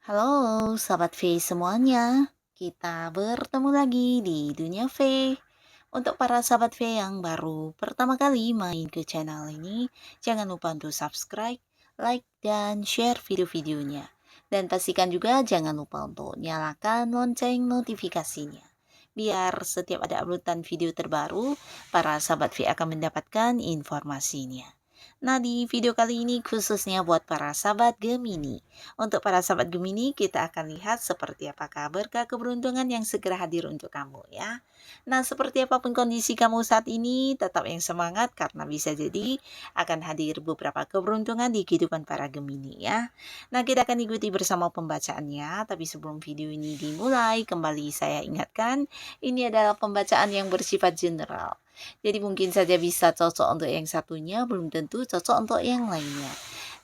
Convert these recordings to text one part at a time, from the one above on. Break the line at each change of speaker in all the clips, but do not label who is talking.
Halo, sahabat V semuanya. Kita bertemu lagi di Dunia V. Untuk para sahabat V yang baru pertama kali main ke channel ini, jangan lupa untuk subscribe, like, dan share video-videonya. Dan pastikan juga jangan lupa untuk nyalakan lonceng notifikasinya. Biar setiap ada uploadan video terbaru, para sahabat V akan mendapatkan informasinya. Nah, di video kali ini khususnya buat para sahabat Gemini. Untuk para sahabat Gemini, kita akan lihat seperti apakah berkah keberuntungan yang segera hadir untuk kamu ya. Nah, seperti apapun kondisi kamu saat ini, tetap yang semangat karena bisa jadi akan hadir beberapa keberuntungan di kehidupan para Gemini ya. Nah, kita akan ikuti bersama pembacaannya, tapi sebelum video ini dimulai, kembali saya ingatkan, ini adalah pembacaan yang bersifat general. Jadi mungkin saja bisa cocok untuk yang satunya, belum tentu cocok untuk yang lainnya.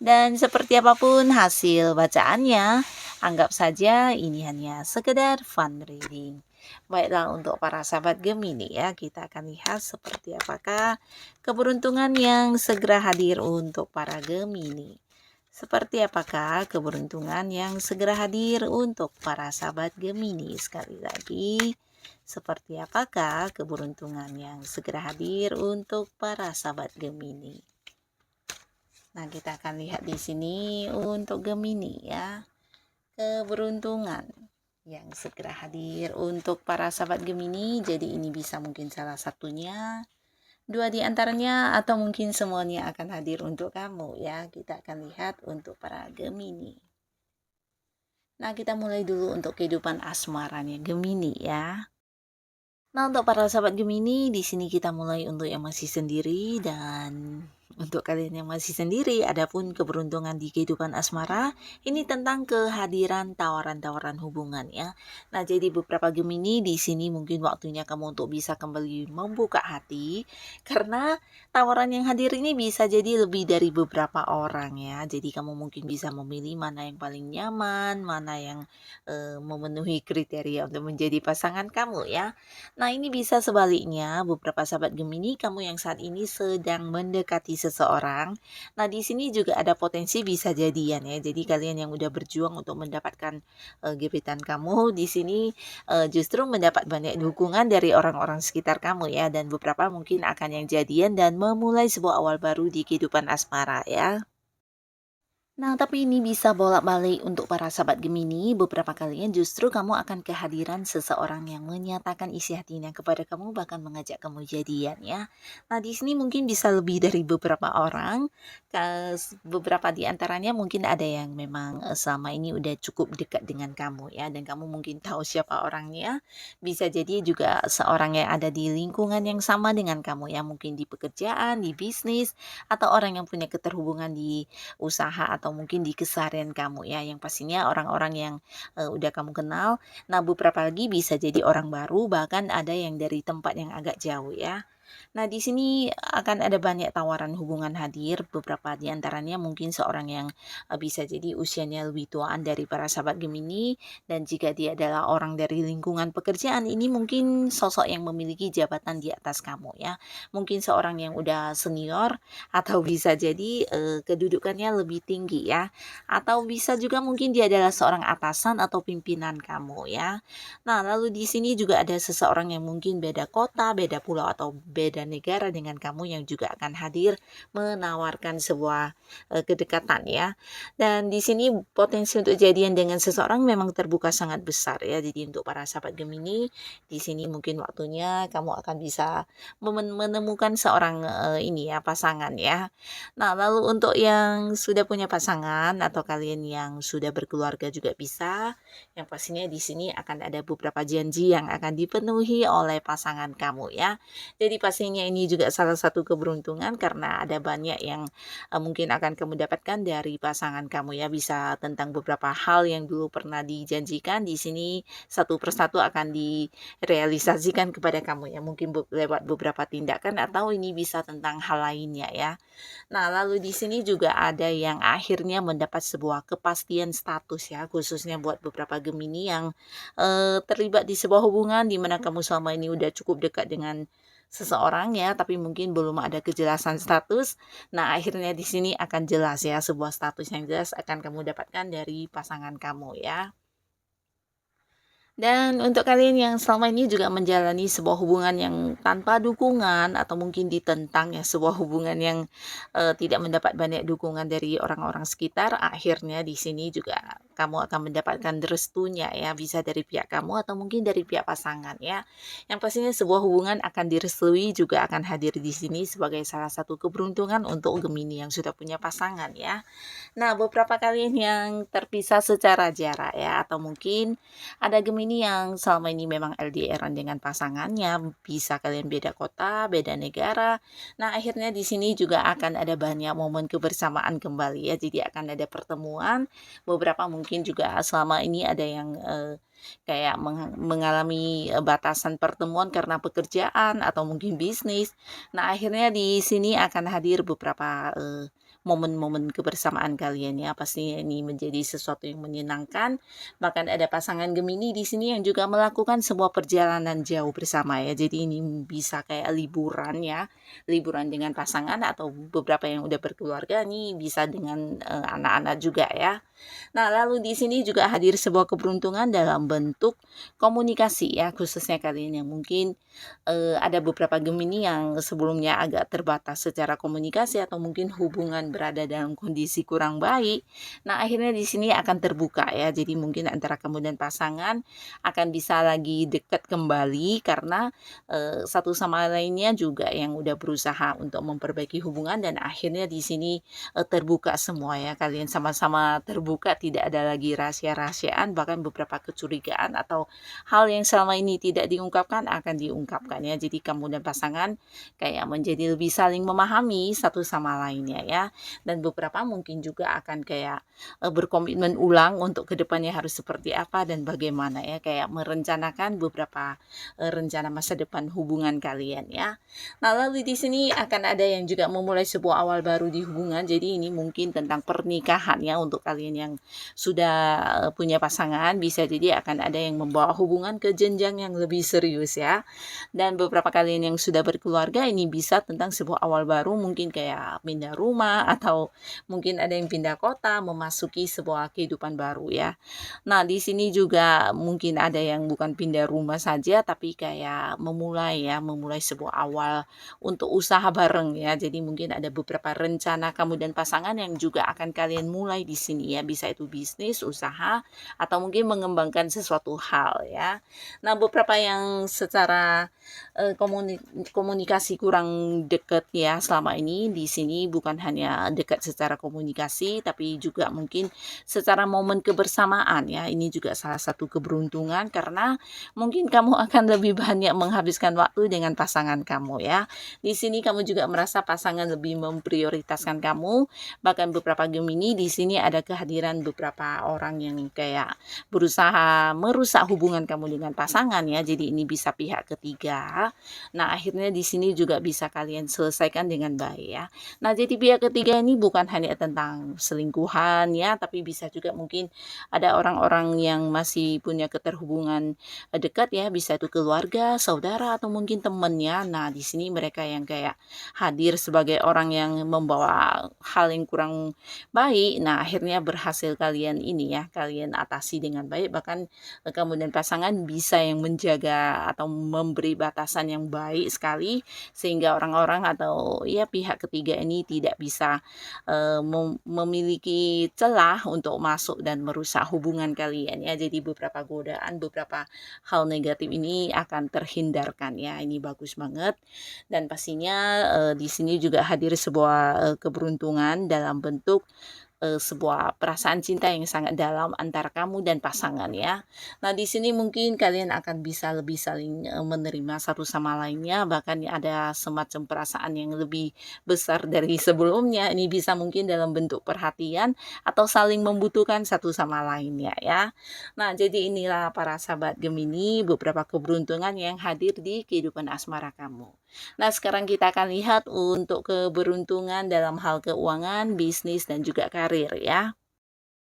Dan seperti apapun hasil bacaannya, anggap saja ini hanya sekedar fun reading. Baiklah, untuk para sahabat Gemini ya, kita akan lihat seperti apakah keberuntungan yang segera hadir untuk para Gemini. Seperti apakah keberuntungan yang segera hadir untuk para sahabat Gemini. Sekali lagi, seperti apakah keberuntungan yang segera hadir untuk para sahabat Gemini. Nah, kita akan lihat di sini untuk Gemini ya. Keberuntungan yang segera hadir untuk para sahabat Gemini. Jadi ini bisa mungkin salah satunya, dua di antaranya, atau mungkin semuanya akan hadir untuk kamu ya. Kita akan lihat untuk para Gemini. Nah, kita mulai dulu untuk kehidupan asmaranya Gemini ya. Nah, untuk para sahabat Gemini, di sini kita mulai untuk yang masih sendiri, dan untuk kalian yang masih sendiri, adapun keberuntungan di kehidupan asmara, ini tentang kehadiran tawaran-tawaran hubungan ya. Nah, jadi beberapa Gemini di sini mungkin waktunya kamu untuk bisa kembali membuka hati, karena tawaran yang hadir ini bisa jadi lebih dari beberapa orang ya. Jadi kamu mungkin bisa memilih mana yang paling nyaman, mana yang memenuhi kriteria untuk menjadi pasangan kamu ya. Nah, ini bisa sebaliknya, beberapa sahabat Gemini, kamu yang saat ini sedang mendekati seseorang. Nah, di sini juga ada potensi bisa jadian ya. Jadi kalian yang udah berjuang untuk mendapatkan gebetan kamu, di sini justru mendapat banyak dukungan dari orang-orang sekitar kamu ya. Dan beberapa mungkin akan yang jadian dan memulai sebuah awal baru di kehidupan asmara ya. Nah, tapi ini bisa bolak-balik untuk para sahabat Gemini. Beberapa kalinya justru kamu akan kehadiran seseorang yang menyatakan isi hatinya kepada kamu, bahkan mengajak kamu jadian ya. Nah, di sini mungkin bisa lebih dari beberapa orang. Beberapa di antaranya mungkin ada yang memang selama ini udah cukup dekat dengan kamu ya, dan kamu mungkin tahu siapa orangnya. Bisa jadi juga seorang yang ada di lingkungan yang sama dengan kamu ya, mungkin di pekerjaan, di bisnis, atau orang yang punya keterhubungan di usaha atau mungkin di keseharian kamu ya, yang pastinya orang-orang yang udah kamu kenal. Nah, beberapa lagi bisa jadi orang baru, bahkan ada yang dari tempat yang agak jauh ya. Nah, di sini akan ada banyak tawaran hubungan hadir, beberapa di antaranya mungkin seorang yang bisa jadi usianya lebih tuaan dari para sahabat Gemini, dan jika dia adalah orang dari lingkungan pekerjaan, ini mungkin sosok yang memiliki jabatan di atas kamu ya. Mungkin seorang yang udah senior, atau bisa jadi kedudukannya lebih tinggi ya. Atau bisa juga mungkin dia adalah seorang atasan atau pimpinan kamu ya. Nah, lalu di sini juga ada seseorang yang mungkin beda kota, beda pulau, atau beda negara dengan kamu, yang juga akan hadir menawarkan sebuah kedekatan ya. Dan di sini potensi untuk jadian dengan seseorang memang terbuka sangat besar ya. Jadi untuk para sahabat Gemini, di sini mungkin waktunya kamu akan bisa menemukan seorang ini ya, pasangan ya. Nah, lalu untuk yang sudah punya pasangan atau kalian yang sudah berkeluarga juga bisa. Yang pastinya di sini akan ada beberapa janji yang akan dipenuhi oleh pasangan kamu ya. Jadi pastinya ini juga salah satu keberuntungan karena ada banyak yang mungkin akan kamu dapatkan dari pasangan kamu ya. Bisa tentang beberapa hal yang dulu pernah dijanjikan di sini satu persatu akan direalisasikan kepada kamu ya. Mungkin lewat beberapa tindakan atau ini bisa tentang hal lainnya ya. Nah, lalu di sini juga ada yang akhirnya mendapat sebuah kepastian status ya, khususnya buat beberapa Gemini yang terlibat di sebuah hubungan di mana kamu selama ini udah cukup dekat dengan seseorang ya, tapi mungkin belum ada kejelasan status. Nah, akhirnya di sini akan jelas ya, sebuah status yang jelas akan kamu dapatkan dari pasangan kamu ya. Dan untuk kalian yang selama ini juga menjalani sebuah hubungan yang tanpa dukungan atau mungkin ditentang ya, sebuah hubungan yang tidak mendapat banyak dukungan dari orang-orang sekitar, akhirnya di sini juga kamu akan mendapatkan restunya ya, bisa dari pihak kamu atau mungkin dari pihak pasangan ya. Yang pastinya sebuah hubungan akan direstui juga akan hadir di sini sebagai salah satu keberuntungan untuk Gemini yang sudah punya pasangan ya. Nah, beberapa kalian yang terpisah secara jarak ya, atau mungkin ada Gemini yang selama ini memang LDR-an dengan pasangannya, bisa kalian beda kota, beda negara. Nah, akhirnya di sini juga akan ada banyak momen kebersamaan kembali ya. Jadi akan ada pertemuan. Beberapa mungkin juga selama ini ada yang kayak mengalami batasan pertemuan karena pekerjaan atau mungkin bisnis. Nah, akhirnya di sini akan hadir beberapa momen-momen kebersamaan kalian ya. Pastinya ini menjadi sesuatu yang menyenangkan. Bahkan ada pasangan Gemini di sini yang juga melakukan sebuah perjalanan jauh bersama ya. Jadi ini bisa kayak liburan ya. Liburan dengan pasangan atau beberapa yang udah berkeluarga nih bisa dengan anak-anak juga ya. Nah, lalu di sini juga hadir sebuah keberuntungan dalam bentuk komunikasi ya, khususnya kalian yang mungkin ada beberapa Gemini yang sebelumnya agak terbatas secara komunikasi atau mungkin hubungan berada dalam kondisi kurang baik. Nah, akhirnya di sini akan terbuka ya. Jadi mungkin antara kamu dan pasangan akan bisa lagi dekat kembali karena satu sama lainnya juga yang udah berusaha untuk memperbaiki hubungan dan akhirnya di sini terbuka semua ya. Kalian sama-sama terbuka, tidak ada lagi rahasia-rahasiaan, bahkan beberapa kecurigaan atau hal yang selama ini tidak diungkapkan akan diungkapkan ya. Jadi kamu dan pasangan kayak menjadi lebih saling memahami satu sama lainnya ya. Dan beberapa mungkin juga akan kayak berkomitmen ulang untuk kedepannya harus seperti apa dan bagaimana ya. Kayak merencanakan beberapa rencana masa depan hubungan kalian ya. Nah, lalu di sini akan ada yang juga memulai sebuah awal baru di hubungan. Jadi ini mungkin tentang pernikahan ya untuk kalian yang sudah punya pasangan, bisa jadi akan ada yang membawa hubungan ke jenjang yang lebih serius ya. Dan beberapa kalian yang sudah berkeluarga ini bisa tentang sebuah awal baru, mungkin kayak pindah rumah atau mungkin ada yang pindah kota, memasuki sebuah kehidupan baru ya. Nah, di sini juga mungkin ada yang bukan pindah rumah saja tapi kayak memulai ya, memulai sebuah awal untuk usaha bareng ya. Jadi mungkin ada beberapa rencana kamu dan pasangan yang juga akan kalian mulai di sini ya. Bisa itu bisnis, usaha atau mungkin mengembangkan sesuatu hal ya. Nah, beberapa yang secara komunikasi kurang dekat ya selama ini di sini bukan hanya dekat secara komunikasi tapi juga mungkin secara momen kebersamaan ya. Ini juga salah satu keberuntungan karena mungkin kamu akan lebih banyak menghabiskan waktu dengan pasangan kamu ya. Di sini kamu juga merasa pasangan lebih memprioritaskan kamu. Bahkan beberapa Gemini di sini ada kehadiran beberapa orang yang kayak berusaha merusak hubungan kamu dengan pasangan ya. Jadi ini bisa pihak ketiga. Nah, akhirnya di sini juga bisa kalian selesaikan dengan baik ya. Nah, jadi pihak ketiga ini bukan hanya tentang selingkuhan ya, tapi bisa juga mungkin ada orang-orang yang masih punya keterhubungan dekat ya, bisa itu keluarga, saudara atau mungkin teman ya. Nah, di sini mereka yang kayak hadir sebagai orang yang membawa hal yang kurang baik. Nah, akhirnya berhasil kalian ini ya, kalian atasi dengan baik. Bahkan kamu dan pasangan bisa yang menjaga atau memberi batasan yang baik sekali sehingga orang-orang atau ya pihak ketiga ini tidak bisa memiliki celah untuk masuk dan merusak hubungan kalian ya. Jadi beberapa godaan, beberapa hal negatif ini akan terhindarkan ya. Ini bagus banget. Dan pastinya di sini juga hadir sebuah keberuntungan dalam bentuk sebuah perasaan cinta yang sangat dalam antara kamu dan pasangan ya. Nah, di sini mungkin kalian akan bisa lebih saling, menerima satu sama lainnya, bahkan ada semacam perasaan yang lebih besar dari sebelumnya. Ini bisa mungkin dalam bentuk perhatian atau saling membutuhkan satu sama lainnya ya. Nah, jadi inilah para sahabat Gemini, beberapa keberuntungan yang hadir di kehidupan asmara kamu. Nah, sekarang kita akan lihat untuk keberuntungan dalam hal keuangan, bisnis, dan juga karir ya.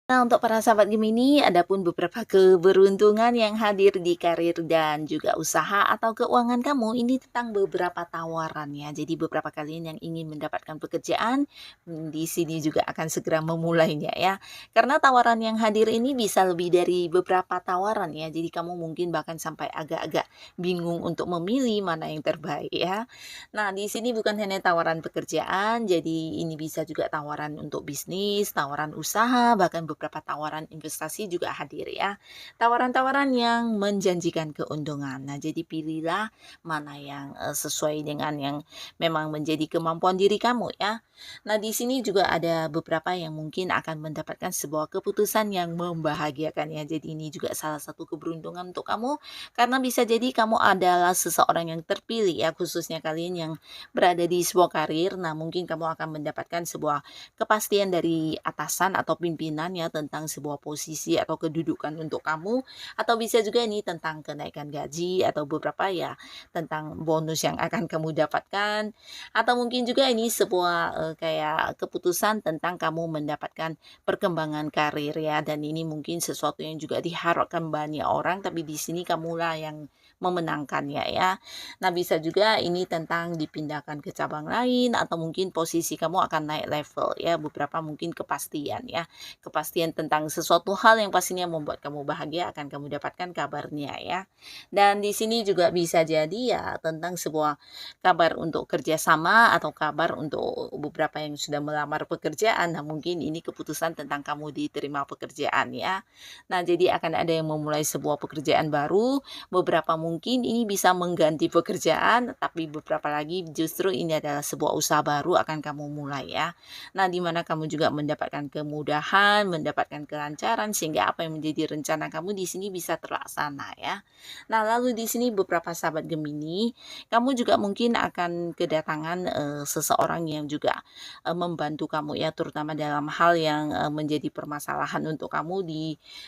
Nah, untuk para sahabat Gemini, ada pun beberapa keberuntungan yang hadir di karir dan juga usaha atau keuangan kamu. Ini tentang beberapa tawaran ya. Jadi beberapa kalian yang ingin mendapatkan pekerjaan, di sini juga akan segera memulainya ya. Karena tawaran yang hadir ini bisa lebih dari beberapa tawaran ya. Jadi kamu mungkin bahkan sampai agak-agak bingung untuk memilih mana yang terbaik ya. Nah, di sini bukan hanya tawaran pekerjaan, jadi ini bisa juga tawaran untuk bisnis, tawaran usaha, bahkan beberapa tawaran investasi juga hadir ya. Tawaran-tawaran yang menjanjikan keuntungan. Nah, jadi pilihlah mana yang sesuai dengan yang memang menjadi kemampuan diri kamu ya. Nah, di sini juga ada beberapa yang mungkin akan mendapatkan sebuah keputusan yang membahagiakan ya. Jadi ini juga salah satu keberuntungan untuk kamu karena bisa jadi kamu adalah seseorang yang terpilih ya, khususnya kalian yang berada di sebuah karir. Nah, mungkin kamu akan mendapatkan sebuah kepastian dari atasan atau pimpinan ya tentang sebuah posisi atau kedudukan untuk kamu, atau bisa juga ini tentang kenaikan gaji atau beberapa ya tentang bonus yang akan kamu dapatkan, atau mungkin juga ini sebuah kayak keputusan tentang kamu mendapatkan perkembangan karir ya, dan ini mungkin sesuatu yang juga diharapkan banyak orang, tapi di sini kamulah yang memenangkannya ya. Nah, bisa juga ini tentang dipindahkan ke cabang lain atau mungkin posisi kamu akan naik level ya, beberapa mungkin kepastian ya. Kepastian tentang sesuatu hal yang pastinya membuat kamu bahagia akan kamu dapatkan kabarnya ya. Dan di sini juga bisa jadi ya tentang sebuah kabar untuk kerjasama atau kabar untuk beberapa yang sudah melamar pekerjaan. Nah, mungkin ini keputusan tentang kamu diterima pekerjaan ya. Nah, jadi akan ada yang memulai sebuah pekerjaan baru, beberapa mungkin ini bisa mengganti pekerjaan, tapi beberapa lagi justru ini adalah sebuah usaha baru akan kamu mulai ya. Nah, di mana kamu juga mendapatkan kemudahan, mendapatkan kelancaran sehingga apa yang menjadi rencana kamu di sini bisa terlaksana ya. Nah, lalu di sini beberapa sahabat Gemini, kamu juga mungkin akan kedatangan seseorang yang juga membantu kamu ya, terutama dalam hal yang menjadi permasalahan untuk kamu di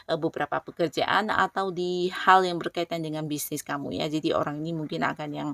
beberapa pekerjaan atau di hal yang berkaitan dengan bisnis kamu ya. Jadi orang ini mungkin akan yang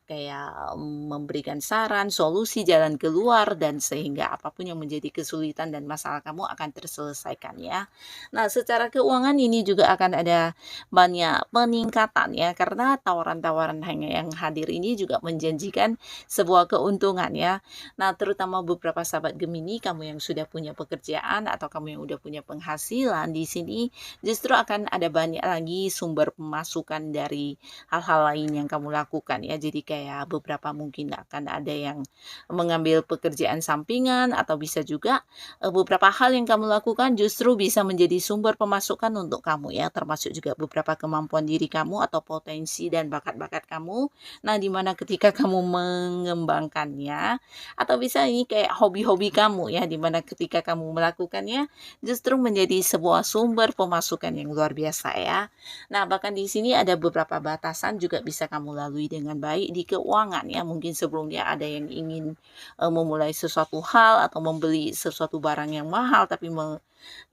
kayak memberikan saran, solusi, jalan keluar, dan sehingga apapun yang menjadi kesulitan dan masalah kamu akan terselesaikan ya. Nah, secara keuangan ini juga akan ada banyak peningkatan ya, karena tawaran-tawaran yang hadir ini juga menjanjikan sebuah keuntungan ya. Nah, terutama beberapa sahabat Gemini, kamu yang sudah punya pekerjaan atau kamu yang udah punya penghasilan, di sini justru akan ada banyak lagi sumber pemasukan dari hal-hal lain yang kamu lakukan ya. Jadi kayak beberapa mungkin akan ada yang mengambil pekerjaan sampingan, atau bisa juga beberapa hal yang kamu lakukan justru bisa menjadi sumber pemasukan untuk kamu ya, termasuk juga beberapa kemampuan diri kamu atau potensi dan bakat-bakat kamu. Nah, dimana ketika kamu mengembangkannya, atau bisa ini kayak hobi-hobi kamu ya, dimana ketika kamu melakukannya justru menjadi sebuah sumber pemasukan yang luar biasa ya. Nah, bahkan di sini ada beberapa batasan juga bisa kamu lalui dengan baik di keuangan ya. Mungkin sebelumnya ada yang ingin memulai sesuatu hal atau membeli sesuatu barang yang mahal, tapi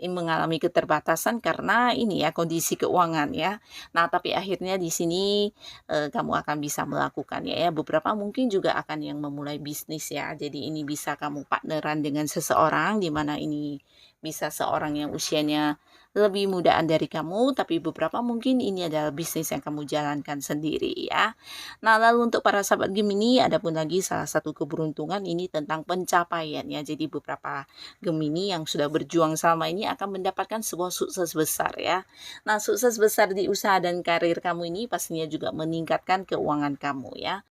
mengalami keterbatasan karena ini ya kondisi keuangan ya. Nah, tapi akhirnya di sini kamu akan bisa melakukannya ya. Beberapa mungkin juga akan yang memulai bisnis ya. Jadi ini bisa kamu partneran dengan seseorang, di mana ini bisa seorang yang usianya lebih mudaan dari kamu, tapi beberapa mungkin ini adalah bisnis yang kamu jalankan sendiri ya. Nah, lalu untuk para sahabat Gemini, ada pun lagi salah satu keberuntungan ini tentang pencapaian ya. Jadi beberapa Gemini yang sudah berjuang selama ini akan mendapatkan sebuah sukses besar ya. Nah, sukses besar di usaha dan karir kamu ini pastinya juga meningkatkan keuangan kamu ya.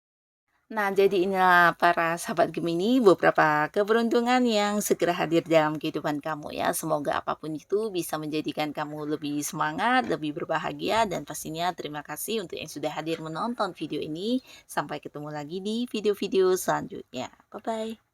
Nah, jadi inilah para sahabat Gemini, beberapa keberuntungan yang segera hadir dalam kehidupan kamu ya. Semoga apapun itu bisa menjadikan kamu lebih semangat, lebih berbahagia, dan pastinya terima kasih untuk yang sudah hadir menonton video ini. Sampai ketemu lagi di video-video selanjutnya. Bye-bye.